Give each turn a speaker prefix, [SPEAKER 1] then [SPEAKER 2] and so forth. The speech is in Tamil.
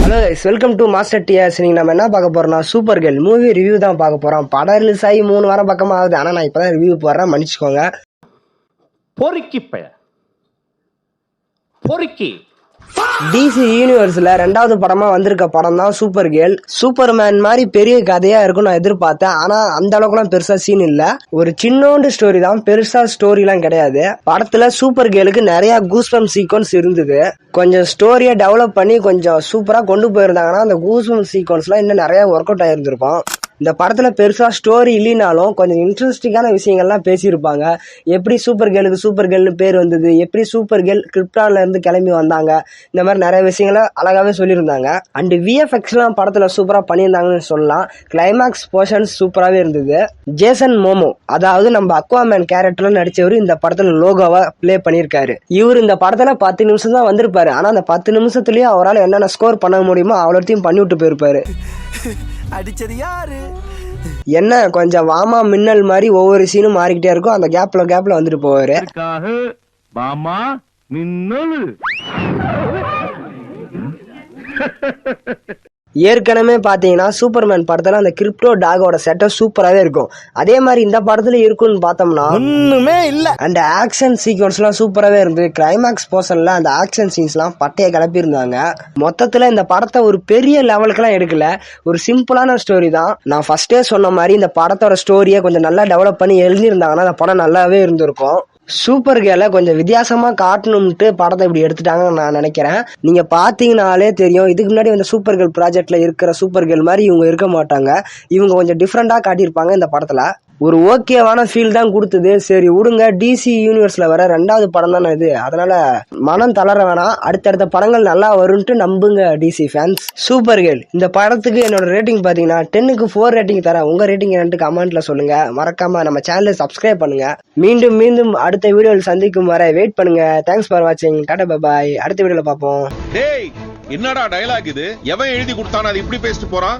[SPEAKER 1] Hello guys, welcome to master DS. நீங்க நம்ம என்ன பார்க்க போறோம்னா சூப்பர் கேர்ள் மூவி ரிவ்யூ தான் பார்க்க போறோம். படம் ரிலீஸ் ஆகி 3 வாரம் பக்கமா ஆகுது. ஆனா நான் இப்பதான் ரிவ்யூ போடுறேன், மன்னிச்சுக்கோங்க.
[SPEAKER 2] பொறுக்கி
[SPEAKER 1] டிசி யூனிவர்ஸ்ல 2வது படமா வந்திருக்க படம் தான் சூப்பர் கேர்ள். சூப்பர்மேன் மாதிரி பெரிய கதையா இருக்கும் நான் எதிர்பார்த்தேன். ஆனா அந்த அளவுக்குலாம் பெருசா சீன் இல்ல. ஒரு சின்னோண்டு ஸ்டோரி தான், பெருசா ஸ்டோரி எல்லாம் கிடையாது. படத்துல சூப்பர் கேர்ளுக்கு நிறைய கூஸ்பம் சீக்வன்ஸ் இருந்தது. கொஞ்சம் ஸ்டோரியை டெவலப் பண்ணி கொஞ்சம் சூப்பரா கொண்டு போயிருந்தாங்கன்னா அந்த கூஸ்பம் சீக்வன்ஸ்லாம் இன்னும் நிறைய ஒர்க் அவுட் ஆயிருந்திருக்கும். இந்த படத்துல பெருசா ஸ்டோரி இல்லைனாலும் கொஞ்சம் இன்ட்ரெஸ்டிங்கான விஷயங்கள்லாம் பேசியிருப்பாங்க. எப்படி சூப்பர் கேர்ளுக்கு சூப்பர் கேர்ள்னு பேர் வந்தது, எப்படி சூப்பர் கேர்ள் கிரிப்டான்ல இருந்து கிளம்பி வந்தாங்க, இந்த மாதிரி நிறைய விஷயங்களை அழகாவே சொல்லியிருந்தாங்க. அண்ட் விஎஃப்எக்ஸ்லாம் படத்துல சூப்பரா பண்ணியிருந்தாங்கன்னு சொல்லலாம். கிளைமேக்ஸ் போர்ஷன்ஸ் சூப்பராகவே இருந்தது. ஜேசன் மோமோ, அதாவது நம்ம அக்வாமேன் கேரக்டர்ல நடிச்சவர் இந்த படத்துல லோகோவா பிளே பண்ணியிருக்காரு. இவர் இந்த படத்துல 10 நிமிஷம் தான் வந்திருப்பாரு. ஆனா அந்த 10 நிமிஷத்துலயே அவரால் என்னென்ன ஸ்கோர் பண்ண முடியுமோ அவ்வளோத்தையும் பண்ணி விட்டு போயிருப்பாரு.
[SPEAKER 3] அடிச்சது யாரு?
[SPEAKER 1] என்ன கொஞ்சம் வாமா மின்னல் மாதிரி ஒவ்வொரு சீனும் மாறிக்கிட்டே இருக்கும். அந்த கேப்ல வந்துட்டு போவாரு.
[SPEAKER 2] பாமா மின்னல்.
[SPEAKER 1] ஏற்கனவே பாத்தீங்கன்னா சூப்பர்மேன் படத்துல அந்த கிரிப்டோ டாகோட செட்டப் சூப்பராகவே இருக்கும். அதே மாதிரி இந்த படத்துல இருக்குன்னு பார்த்தோம்னா
[SPEAKER 3] ஒண்ணுமே இல்ல.
[SPEAKER 1] அந்த ஆக்ஷன் சீக்வன்ஸ் எல்லாம் சூப்பராகவே இருந்து கிளைமேக்ஸ் போர்ஷன்ல அந்த ஆக்ஷன் சீன்ஸ் எல்லாம் பட்டையை கிளப்பி இருந்தாங்க. மொத்தத்துல இந்த படத்தை ஒரு பெரிய லெவலுக்கு எல்லாம் எடுக்கல, ஒரு சிம்பிளான ஸ்டோரி தான். நான் ஃபர்ஸ்டே சொன்ன மாதிரி இந்த படத்தோட ஸ்டோரியை கொஞ்சம் நல்லா டெவலப் பண்ணி எழுதியிருந்தாங்கன்னா அந்த படம் நல்லாவே இருந்திருக்கும். சூப்பர் கேர்ளை கொஞ்சம் வித்தியாசமா காட்டணும்ட்டு படத்தை இப்படி எடுத்துட்டாங்கன்னு நான் நினைக்கிறேன். நீங்க பாத்தீங்கன்னாலே தெரியும், இதுக்கு முன்னாடி இந்த சூப்பர் கேர்ள் ப்ராஜெக்ட்ல இருக்கிற சூப்பர் கேர்ள் மாதிரி இவங்க இருக்க மாட்டாங்க. இவங்க கொஞ்சம் டிஃப்ரெண்டா காட்டியிருப்பாங்க இந்த படத்துல. ஒரு ஓகேவான ஃபீல் தான் கொடுத்தது. சரி விடுங்க, டிசி யூனிவர்ஸ்ல வர 2வது படம் தானே இது, அதனால மனம் தளர வேணாம். அடுத்தடுத்த படங்கள் நல்லா வரும்ட்டு நம்புங்க டிசி ஃபேன்ஸ். சூப்பர் கேர்ள் இந்த படத்துக்கு என்னோட ரேட்டிங் பாத்தீங்கன்னா 10க்கு 4 ரேட்டிங் தரேன். உங்க ரேட்டிங் என்னன்னு கமெண்ட்ல சொல்லுங்க. மறக்காம நம்ம சேனலை சப்ஸ்கிரைப் பண்ணுங்க. மீண்டும் அடுத்த வீடியோவில் சந்திக்கும் வரை வெயிட் பண்ணுங்க. தேங்க்ஸ் ஃபார் வாட்சிங். டாடா பாய். அடுத்த வீடியோல பார்ப்போம்.
[SPEAKER 4] என்னடா டயலாக் இது? எவன் எழுதி கொடுத்தானே அது இப்படி பேசிட்டு போறான்?